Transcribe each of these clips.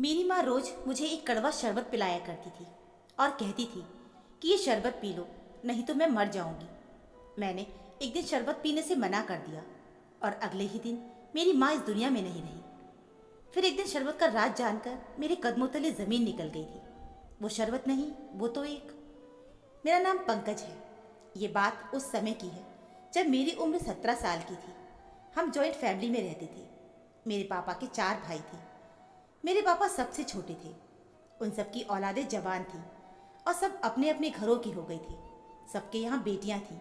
मेरी माँ रोज मुझे एक कड़वा शरबत पिलाया करती थी और कहती थी कि ये शरबत पी लो, नहीं तो मैं मर जाऊंगी। मैंने एक दिन शरबत पीने से मना कर दिया और अगले ही दिन मेरी माँ इस दुनिया में नहीं रही। फिर एक दिन शरबत का राज जानकर मेरे कदमों तले जमीन निकल गई थी। वो शरबत नहीं, वो तो एक मेरा नाम पंकज है। ये बात उस समय की है जब मेरी उम्र 17 साल की थी। हम जॉइंट फैमिली में रहते थे। मेरे पापा के 4 भाई थे। मेरे पापा सबसे छोटे थे। उन सबकी औलादें जवान थीं और सब अपने अपने घरों की हो गई थी। सबके यहाँ बेटियाँ थीं।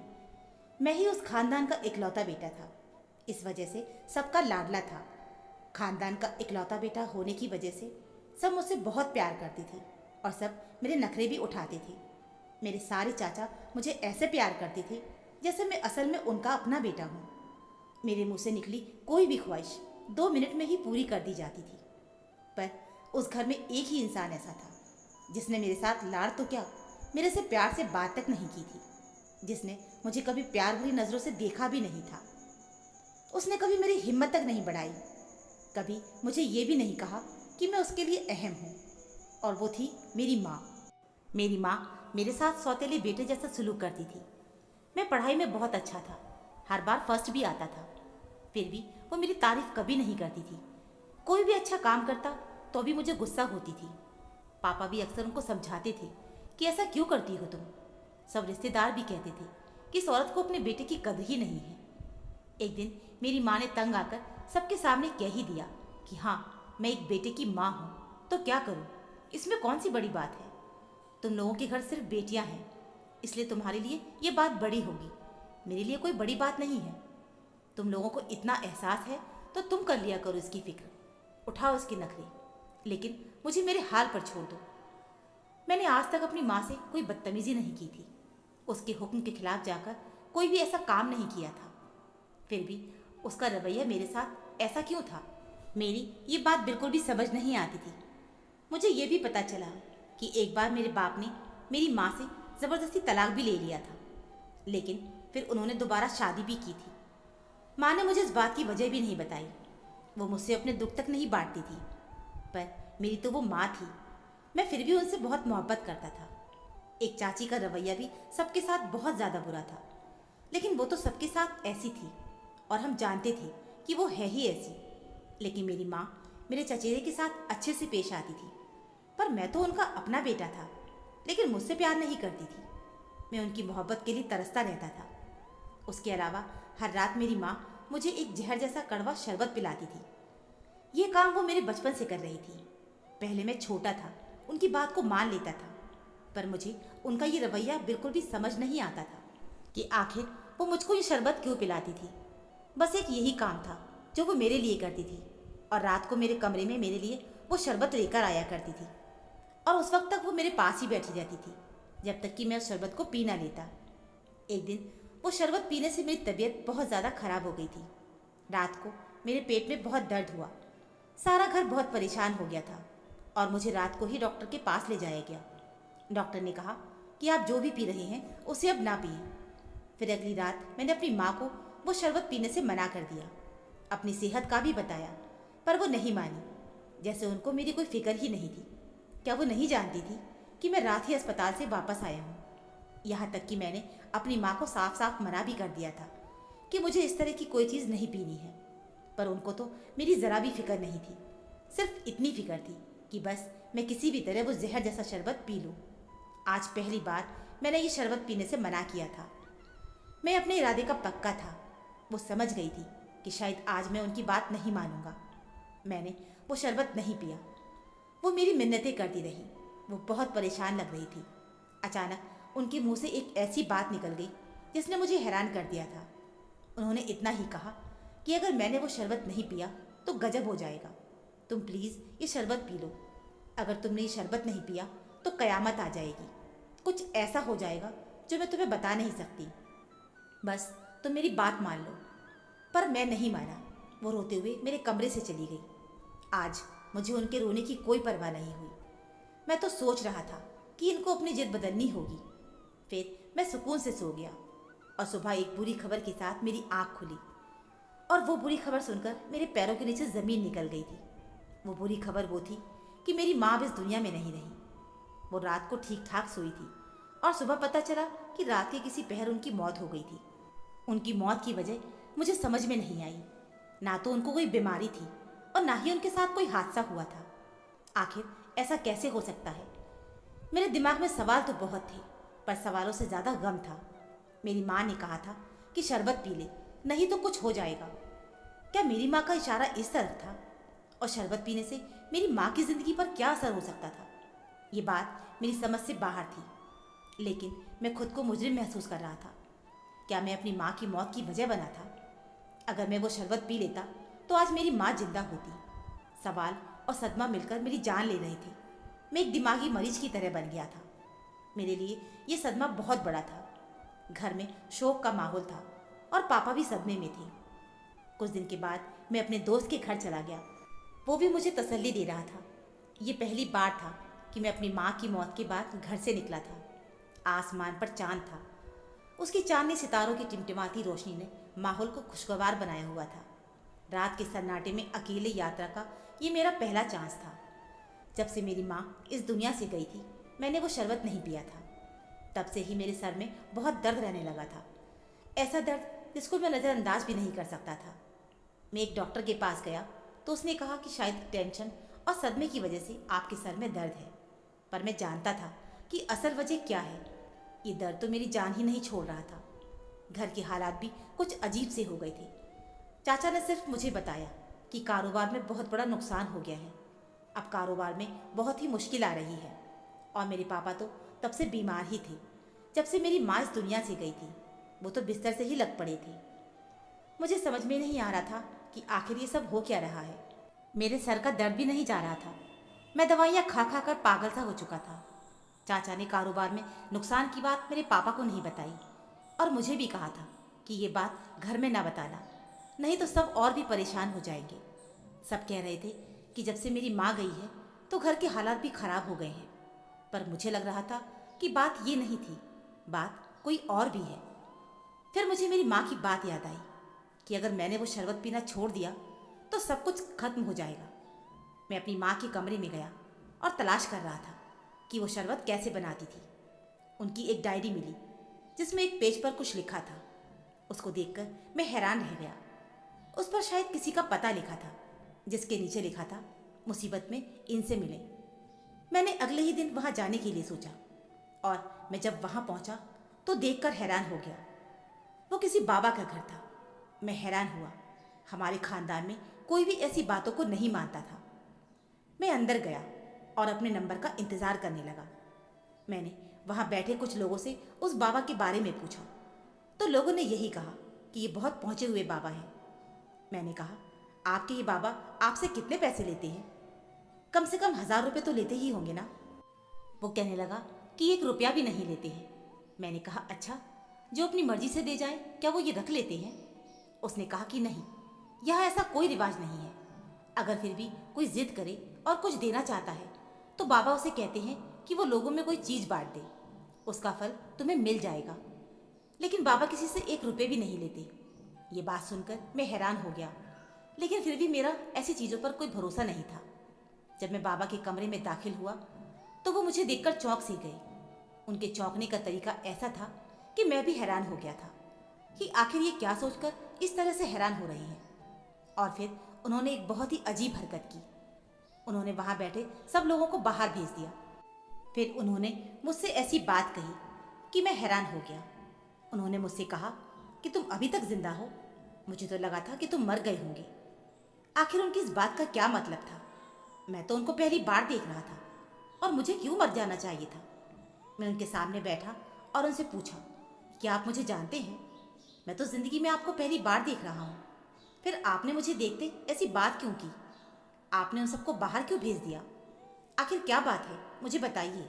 मैं ही उस खानदान का इकलौता बेटा था। इस वजह से सबका लाडला था। खानदान का इकलौता बेटा होने की वजह से सब मुझसे बहुत प्यार करती थी और सब मेरे नखरे भी उठाते थे। मेरे सारे चाचा मुझे ऐसे प्यार करते थे जैसे मैं असल में उनका अपना बेटा हूँ। मेरे मुंह से निकली कोई भी ख्वाहिश 2 मिनट में ही पूरी कर दी जाती थी। पर उस घर में एक ही इंसान ऐसा था जिसने मेरे साथ लाड़ तो क्या, मेरे से प्यार से बात तक नहीं की थी। जिसने मुझे कभी प्यार भरी नज़रों से देखा भी नहीं था। उसने कभी मेरी हिम्मत तक नहीं बढ़ाई। कभी मुझे ये भी नहीं कहा कि मैं उसके लिए अहम हूँ। और वो थी मेरी माँ। मेरी माँ मेरे साथ सौतेले बेटे जैसा सलूक करती थी। मैं पढ़ाई में बहुत अच्छा था, हर बार फर्स्ट भी आता था। फिर भी वो मेरी तारीफ कभी नहीं करती थी। कोई भी अच्छा काम करता तो भी मुझे गुस्सा होती थी। पापा भी अक्सर उनको समझाते थे कि ऐसा क्यों करती हो तुम। सब रिश्तेदार भी कहते थे कि इस औरत को अपने बेटे की कदर ही नहीं है। एक दिन मेरी माँ ने तंग आकर सबके सामने कह ही दिया कि हाँ, मैं एक बेटे की माँ हूँ तो क्या करूँ, इसमें कौन सी बड़ी बात है। तुम लोगों के घर सिर्फ बेटियाँ हैं, इसलिए तुम्हारे लिए ये बात बड़ी होगी। मेरे लिए कोई बड़ी बात नहीं है। तुम लोगों को इतना एहसास है तो तुम कर लिया करो इसकी फिक्र, उठाओ इसके नखरे, लेकिन मुझे मेरे हाल पर छोड़ दो। मैंने आज तक अपनी माँ से कोई बदतमीजी नहीं की थी। उसके हुक्म के खिलाफ जाकर कोई भी ऐसा काम नहीं किया था। फिर भी उसका रवैया मेरे साथ ऐसा क्यों था, मेरी ये बात बिल्कुल भी समझ नहीं आती थी। मुझे ये भी पता चला कि एक बार मेरे बाप ने मेरी माँ से ज़बरदस्ती तलाक भी ले लिया था, लेकिन फिर उन्होंने दोबारा शादी भी की थी। माँ ने मुझे इस बात की वजह भी नहीं बताई। वो मुझसे अपने दुख तक नहीं बांटती थी। पर मेरी तो वो माँ थी। मैं फिर भी उनसे बहुत मोहब्बत करता था। एक चाची का रवैया भी सबके साथ बहुत ज़्यादा बुरा था, लेकिन वो तो सबके साथ ऐसी थी और हम जानते थे कि वो है ही ऐसी। लेकिन मेरी माँ मेरे चचेरे के साथ अच्छे से पेश आती थी। पर मैं तो उनका अपना बेटा था, लेकिन मुझसे प्यार नहीं करती थी। मैं उनकी मोहब्बत के लिए तरसता रहता था। उसके अलावा हर रात मेरी माँ मुझे एक जहर जैसा कड़वा शरबत पिलाती थी। ये काम वो मेरे बचपन से कर रही थी। पहले मैं छोटा था, उनकी बात को मान लेता था, पर मुझे उनका ये रवैया बिल्कुल भी समझ नहीं आता था कि आखिर वो मुझको ये शरबत क्यों पिलाती थी। बस एक यही काम था जो वो मेरे लिए करती थी, और रात को मेरे कमरे में मेरे लिए वो शरबत लेकर आया करती थी। और उस वक्त तक वो मेरे पास ही बैठी रहती थी, जब तक कि मैं उस शरबत को पी ना लेता। एक दिन वो शरबत पीने से मेरी तबीयत बहुत ज़्यादा खराब हो गई थी। रात को मेरे पेट में बहुत दर्द हुआ। सारा घर बहुत परेशान हो गया था और मुझे रात को ही डॉक्टर के पास ले जाया गया। डॉक्टर ने कहा कि आप जो भी पी रहे हैं उसे अब ना पिए। फिर अगली रात मैंने अपनी माँ को वो शरबत पीने से मना कर दिया। अपनी सेहत का भी बताया, पर वो नहीं मानी, जैसे उनको मेरी कोई फिक्र ही नहीं थी। क्या वो नहीं जानती थी कि मैं रात ही अस्पताल से वापस आया हूँ। यहाँ तक कि मैंने अपनी माँ को साफ साफ मना भी कर दिया था कि मुझे इस तरह की कोई चीज़ नहीं पीनी है। पर उनको तो मेरी ज़रा भी फिक्र नहीं थी। सिर्फ इतनी फिक्र थी कि बस मैं किसी भी तरह वो जहर जैसा शरबत पी लूँ। आज पहली बार मैंने ये शरबत पीने से मना किया था। मैं अपने इरादे का पक्का था। वो समझ गई थी कि शायद आज मैं उनकी बात नहीं मानूंगा। मैंने वो शरबत नहीं पिया। वो मेरी मिन्नतें करती रही। वो बहुत परेशान लग रही थी। अचानक उनके मुंह से एक ऐसी बात निकल गई जिसने मुझे हैरान कर दिया था। उन्होंने इतना ही कहा कि अगर मैंने वो शरबत नहीं पिया तो गजब हो जाएगा। तुम प्लीज़ ये शरबत पी लो। अगर तुमने ये शरबत नहीं पिया तो कयामत आ जाएगी। कुछ ऐसा हो जाएगा जो मैं तुम्हें बता नहीं सकती। बस तुम मेरी बात मान लो। पर मैं नहीं माना। वो रोते हुए मेरे कमरे से चली गई। आज मुझे उनके रोने की कोई परवाह नहीं हुई। मैं तो सोच रहा था कि इनको अपनी जिद बदलनी होगी। फिर मैं सुकून से सो गया और सुबह एक बुरी खबर के साथ मेरी आँख खुली, और वो बुरी खबर सुनकर मेरे पैरों के नीचे ज़मीन निकल गई थी। वो बुरी खबर वो थी कि मेरी माँ अब इस दुनिया में नहीं रही। वो रात को ठीक ठाक सोई थी और सुबह पता चला कि रात के किसी पहर उनकी मौत हो गई थी। उनकी मौत की वजह मुझे समझ में नहीं आई। ना तो उनको कोई बीमारी थी और ना ही उनके साथ कोई हादसा हुआ था। आखिर ऐसा कैसे हो सकता है? मेरे दिमाग में सवाल तो बहुत थे, पर सवालों से ज़्यादा गम था। मेरी माँ ने कहा था कि शरबत पी ले, नहीं तो कुछ हो जाएगा। क्या मेरी माँ का इशारा इस तरफ था? और शरबत पीने से मेरी माँ की ज़िंदगी पर क्या असर हो सकता था? ये बात मेरी समझ से बाहर थी, लेकिन मैं खुद को मुजरिम महसूस कर रहा था। क्या मैं अपनी माँ की मौत की वजह बना था? अगर मैं वो शरबत पी लेता तो आज मेरी माँ जिंदा होती। सवाल और सदमा मिलकर मेरी जान ले रहे थे। मैं एक दिमागी मरीज की तरह बन गया था। मेरे लिए ये सदमा बहुत बड़ा था। घर में शोक का माहौल था और पापा भी सदमे में थे। कुछ दिन के बाद मैं अपने दोस्त के घर चला गया। वो भी मुझे तसल्ली दे रहा था। ये पहली बार था कि मैं अपनी माँ की मौत के बाद घर से निकला था। आसमान पर चांद था। उसकी चांदनी सितारों की टिमटिमाती रोशनी ने माहौल को खुशगवार बनाया हुआ था। रात के सन्नाटे में अकेले यात्रा का ये मेरा पहला चांस था। जब से मेरी माँ इस दुनिया से गई थी, मैंने वो शरबत नहीं पिया था। तब से ही मेरे सर में बहुत दर्द रहने लगा था। ऐसा दर्द जिसको मैं नज़रअंदाज भी नहीं कर सकता था। मैं एक डॉक्टर के पास गया तो उसने कहा कि शायद टेंशन और सदमे की वजह से आपके सर में दर्द है। पर मैं जानता था कि असल वजह क्या है। ये दर्द तो मेरी जान ही नहीं छोड़ रहा था। घर के हालात भी कुछ अजीब से हो गए थे। चाचा ने सिर्फ मुझे बताया कि कारोबार में बहुत बड़ा नुकसान हो गया है। अब कारोबार में बहुत ही मुश्किल आ रही है। और मेरे पापा तो तब से बीमार ही थे। जब से मेरी माँ इस दुनिया से गई थी, वो तो बिस्तर से ही लग पड़े थे। मुझे समझ में नहीं आ रहा था कि आखिर ये सब हो क्या रहा है। मेरे सर का दर्द भी नहीं जा रहा था। मैं दवाइयाँ खा खा कर पागल सा हो चुका था। चाचा ने कारोबार में नुकसान की बात मेरे पापा को नहीं बताई और मुझे भी कहा था कि ये बात घर में ना बताना, नहीं तो सब और भी परेशान हो जाएंगे। सब कह रहे थे कि जब से मेरी माँ गई है तो घर के हालात भी खराब हो गए हैं। पर मुझे लग रहा था कि बात ये नहीं थी, बात कोई और भी है। फिर मुझे मेरी माँ की बात याद आई कि अगर मैंने वो शरबत पीना छोड़ दिया तो सब कुछ खत्म हो जाएगा। मैं अपनी माँ के कमरे में गया और तलाश कर रहा था कि वो शरबत कैसे बनाती थी। उनकी एक डायरी मिली जिसमें एक पेज पर कुछ लिखा था। उसको देखकर मैं हैरान रह गया। उस पर शायद किसी का पता लिखा था, जिसके नीचे लिखा था, मुसीबत में इनसे मिले। मैंने अगले ही दिन वहाँ जाने के लिए सोचा और मैं जब वहाँ पहुँचा तो देखकर हैरान हो गया। वो किसी बाबा का घर था। मैं हैरान हुआ। हमारे खानदान में कोई भी ऐसी बातों को नहीं मानता था। मैं अंदर गया और अपने नंबर का इंतज़ार करने लगा। मैंने वहाँ बैठे कुछ लोगों से उस बाबा के बारे में पूछा तो लोगों ने यही कहा कि ये बहुत पहुँचे हुए बाबा हैं। मैंने कहा, आपके ये बाबा आपसे कितने पैसे लेते हैं? कम से कम 1000 रुपये तो लेते ही होंगे ना? वो कहने लगा कि 1 रुपया भी नहीं लेते हैं। मैंने कहा, अच्छा, जो अपनी मर्जी से दे जाए क्या वो ये रख लेते हैं? उसने कहा कि नहीं, यहाँ ऐसा कोई रिवाज नहीं है। अगर फिर भी कोई जिद करे और कुछ देना चाहता है तो बाबा उसे कहते हैं कि वो लोगों में कोई चीज़ बांट दे, उसका फल तुम्हें मिल जाएगा। लेकिन बाबा किसी से 1 रुपये भी नहीं लेते। ये बात सुनकर मैं हैरान हो गया, लेकिन फिर भी मेरा ऐसी चीज़ों पर कोई भरोसा नहीं था। जब मैं बाबा के कमरे में दाखिल हुआ तो वो मुझे देखकर चौंक सी गए। उनके चौंकने का तरीका ऐसा था कि मैं भी हैरान हो गया था कि आखिर ये क्या सोचकर इस तरह से हैरान हो रही हैं। और फिर उन्होंने एक बहुत ही अजीब हरकत की। उन्होंने वहाँ बैठे सब लोगों को बाहर भेज दिया। फिर उन्होंने मुझसे ऐसी बात कही कि मैं हैरान हो गया। उन्होंने मुझसे कहा कि तुम अभी तक जिंदा हो, मुझे तो लगा था कि तुम मर गए होंगे। आखिर उनकी इस बात का क्या मतलब था? मैं तो उनको पहली बार देख रहा था और मुझे क्यों मर जाना चाहिए था? मैं उनके सामने बैठा और उनसे पूछा, क्या आप मुझे जानते हैं? मैं तो ज़िंदगी में आपको पहली बार देख रहा हूँ। फिर आपने मुझे देखते ऐसी बात क्यों की? आपने उन सबको बाहर क्यों भेज दिया? आखिर क्या बात है, मुझे बताइए।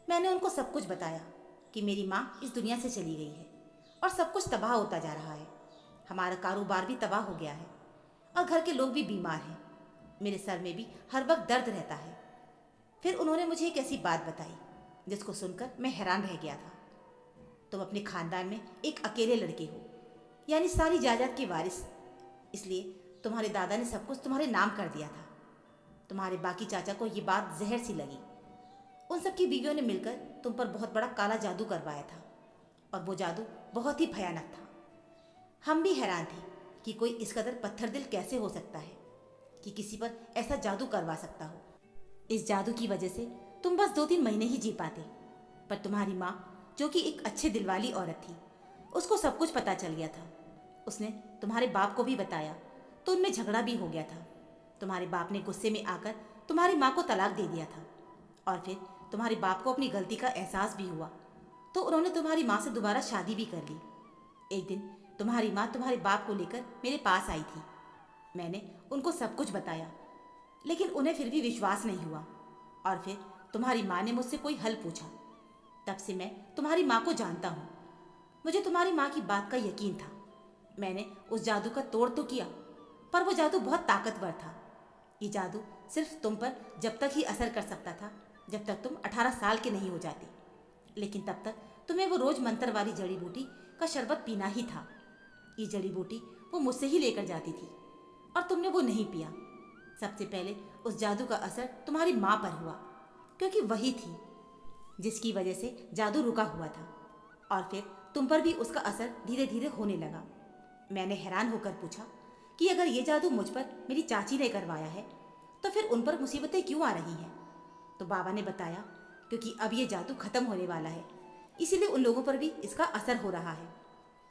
मैंने उनको सब कुछ बताया कि मेरी माँ इस दुनिया से चली गई है और सब कुछ तबाह होता जा रहा है। हमारा कारोबार भी तबाह हो गया है और घर के लोग भी बीमार हैं। मेरे सर में भी हर वक्त दर्द रहता है। फिर उन्होंने मुझे एक ऐसी बात बताई जिसको सुनकर मैं हैरान रह गया था। तुम अपने खानदान में एक अकेले लड़के हो, यानी सारी जायदाद के वारिस। इसलिए तुम्हारे दादा ने सब कुछ तुम्हारे नाम कर दिया था। तुम्हारे बाकी चाचा को ये बात जहर सी लगी। उन सबकी बीवियों ने मिलकर तुम पर बहुत बड़ा काला जादू करवाया था और वो जादू बहुत ही भयानक था। हम भी हैरान थे कि कोई इस कदर पत्थर दिल कैसे हो सकता है कि किसी पर ऐसा जादू करवा सकता हो। इस जादू की वजह से तुम बस 2-3 महीने ही जी पाते, पर तुम्हारी माँ जो कि एक अच्छे दिल वाली औरत थी, उसको सब कुछ पता चल गया था। उसने तुम्हारे बाप को भी बताया तो उनमें झगड़ा भी हो गया था। तुम्हारे बाप ने गुस्से में आकर तुम्हारी माँ को तलाक दे दिया था और फिर तुम्हारे बाप को अपनी गलती का एहसास भी हुआ तो उन्होंने तुम्हारी माँ से दोबारा शादी भी कर ली। एक दिन तुम्हारी माँ तुम्हारे बाप को लेकर मेरे पास आई थी। मैंने उनको सब कुछ बताया, लेकिन उन्हें फिर भी विश्वास नहीं हुआ और फिर तुम्हारी माँ ने मुझसे कोई हल पूछा। तब से मैं तुम्हारी माँ को जानता हूँ। मुझे तुम्हारी माँ की बात का यकीन था। मैंने उस जादू का तोड़ तो किया, पर वो जादू बहुत ताकतवर था। ये जादू सिर्फ तुम पर जब तक ही असर कर सकता था जब तक तुम 18 साल के नहीं हो जाते, लेकिन तब तक तुम्हें वो रोज मंत्र वाली जड़ी बूटी का शरबत पीना ही था। ये जड़ी बूटी वो मुझसे ही लेकर जाती थी और तुमने वो नहीं पिया। सबसे पहले उस जादू का असर तुम्हारी माँ पर हुआ, क्योंकि वही थी जिसकी वजह से जादू रुका हुआ था, और फिर तुम पर भी उसका असर धीरे धीरे होने लगा। मैंने हैरान होकर पूछा कि अगर ये जादू मुझ पर मेरी चाची ने करवाया है तो फिर उन पर मुसीबतें क्यों आ रही हैं? तो बाबा ने बताया क्योंकि अब ये जादू खत्म होने वाला है, इसीलिए उन लोगों पर भी इसका असर हो रहा है।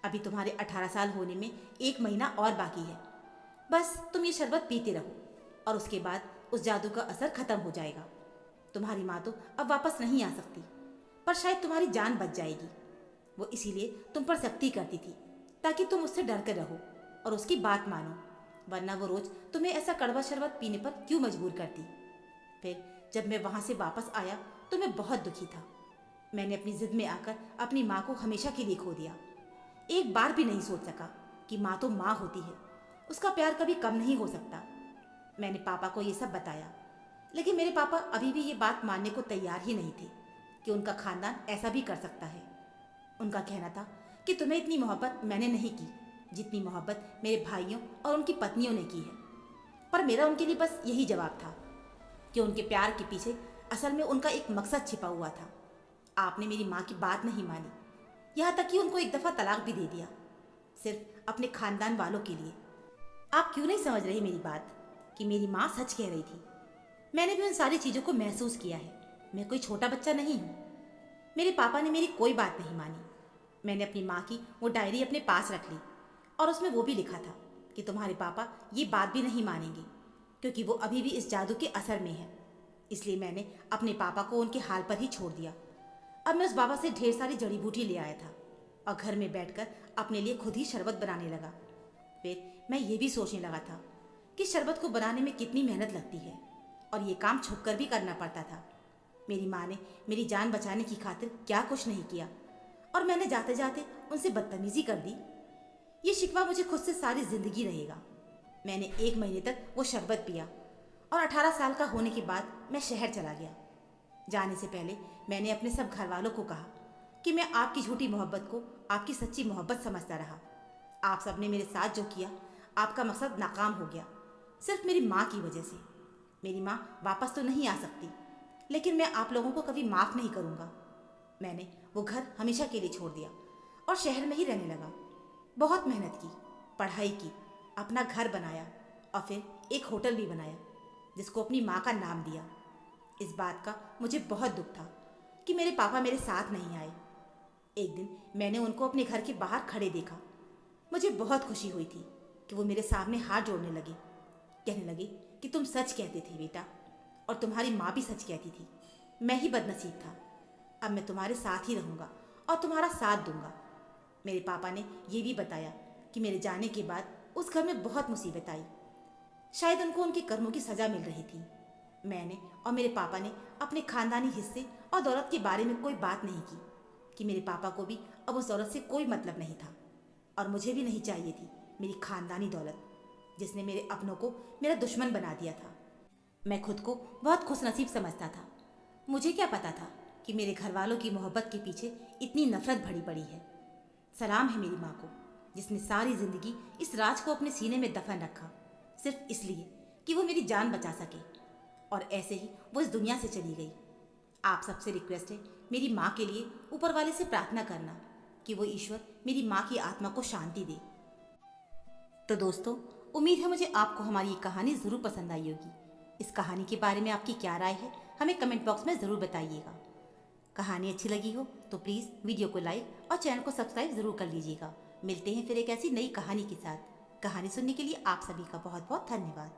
अभी तुम्हारे 18 साल होने में 1 महीना और बाकी है। बस तुम ये शरबत पीते रहो और उसके बाद उस जादू का असर खत्म हो जाएगा। तुम्हारी माँ तो अब वापस नहीं आ सकती, पर शायद तुम्हारी जान बच जाएगी। वो इसीलिए तुम पर सख्ती करती थी ताकि तुम उससे डर कर रहो और उसकी बात मानो, वरना वो रोज तुम्हें ऐसा कड़वा शरबत पीने पर क्यों मजबूर करती। फिर जब मैं वहां से वापस आया तो मैं बहुत दुखी था। मैंने अपनी जिद में आकर अपनी माँ को हमेशा के लिए खो दिया। एक बार भी नहीं सोच सका कि माँ तो माँ होती है, उसका प्यार कभी कम नहीं हो सकता। मैंने पापा को ये सब बताया, लेकिन मेरे पापा अभी भी ये बात मानने को तैयार ही नहीं थे कि उनका खानदान ऐसा भी कर सकता है। उनका कहना था कि तुम्हें इतनी मोहब्बत मैंने नहीं की जितनी मोहब्बत मेरे भाइयों और उनकी पत्नियों ने की है। पर मेरा उनके लिए बस यही जवाब था कि उनके प्यार के पीछे असल में उनका एक मकसद छिपा हुआ था। आपने मेरी माँ की बात नहीं मानी, यहाँ तक कि उनको एक दफ़ा तलाक भी दे दिया, सिर्फ अपने खानदान वालों के लिए। आप क्यों नहीं समझ रहे मेरी बात कि मेरी माँ सच कह रही थी। मैंने भी उन सारी चीज़ों को महसूस किया है। मैं कोई छोटा बच्चा नहीं हूँ। मेरे पापा ने मेरी कोई बात नहीं मानी। मैंने अपनी माँ की वो डायरी अपने पास रख ली और उसमें वो भी लिखा था कि तुम्हारे पापा ये बात भी नहीं मानेंगे क्योंकि वो अभी भी इस जादू के असर में है। इसलिए मैंने अपने पापा को उनके हाल पर ही छोड़ दिया। अब मैं उस बाबा से ढेर सारी जड़ी बूटी ले आया था और घर में बैठकर अपने लिए खुद ही शरबत बनाने लगा। फिर मैं ये भी सोचने लगा था कि शरबत को बनाने में कितनी मेहनत लगती है और ये काम छुप कर भी करना पड़ता था। मेरी माँ ने मेरी जान बचाने की खातिर क्या कुछ नहीं किया और मैंने जाते जाते उनसे बदतमीजी कर दी। ये शिकवा मुझे खुद से सारी जिंदगी रहेगा। मैंने 1 महीने तक वो शरबत पिया और 18 साल का होने के बाद मैं शहर चला गया। जाने से पहले मैंने अपने सब घर वालों को कहा कि मैं आपकी झूठी मोहब्बत को आपकी सच्ची मोहब्बत समझता रहा। आप सब ने मेरे साथ जो किया, आपका मकसद नाकाम हो गया, सिर्फ मेरी माँ की वजह से। मेरी माँ वापस तो नहीं आ सकती, लेकिन मैं आप लोगों को कभी माफ़ नहीं करूँगा। मैंने वो घर हमेशा के लिए छोड़ दिया और शहर में ही रहने लगा। बहुत मेहनत की, पढ़ाई की, अपना घर बनाया और फिर एक होटल भी बनाया जिसको अपनी माँ का नाम दिया। इस बात का मुझे बहुत दुख था कि मेरे पापा मेरे साथ नहीं आए। एक दिन मैंने उनको अपने घर के बाहर खड़े देखा। मुझे बहुत खुशी हुई थी कि वो मेरे सामने हाथ जोड़ने लगे, कहने लगे कि तुम सच कहते थे बेटा, और तुम्हारी माँ भी सच कहती थी। मैं ही बदनसीब था। अब मैं तुम्हारे साथ ही रहूँगा और तुम्हारा साथ दूंगा। मेरे पापा ने ये भी बताया कि मेरे जाने के बाद उस घर में बहुत मुसीबत आई। शायद उनको उनके कर्मों की सज़ा मिल रही थी। मैंने और मेरे पापा ने अपने खानदानी हिस्से और दौलत के बारे में कोई बात नहीं की कि मेरे पापा को भी अब उस दौलत से कोई मतलब नहीं था और मुझे भी नहीं चाहिए थी मेरी खानदानी दौलत, जिसने मेरे अपनों को मेरा दुश्मन बना दिया था। मैं खुद को बहुत खुशनसीब समझता था। मुझे क्या पता था कि मेरे घर वालों की मोहब्बत के पीछे इतनी नफरत भरी पड़ी है। सलाम है मेरी माँ को, जिसने सारी जिंदगी इस राज को अपने सीने में दफन रखा, सिर्फ इसलिए कि वो मेरी जान बचा सके। और ऐसे ही वो इस दुनिया से चली गई। आप सबसे रिक्वेस्ट है, मेरी माँ के लिए ऊपर वाले से प्रार्थना करना कि वो ईश्वर मेरी माँ की आत्मा को शांति दे। तो दोस्तों, उम्मीद है मुझे आपको हमारी ये कहानी ज़रूर पसंद आई होगी। इस कहानी के बारे में आपकी क्या राय है, हमें कमेंट बॉक्स में ज़रूर बताइएगा। कहानी अच्छी लगी हो तो प्लीज़ वीडियो को लाइक और चैनल को सब्सक्राइब ज़रूर कर लीजिएगा। मिलते हैं फिर एक ऐसी नई कहानी के साथ। कहानी सुनने के लिए आप सभी का बहुत बहुत धन्यवाद।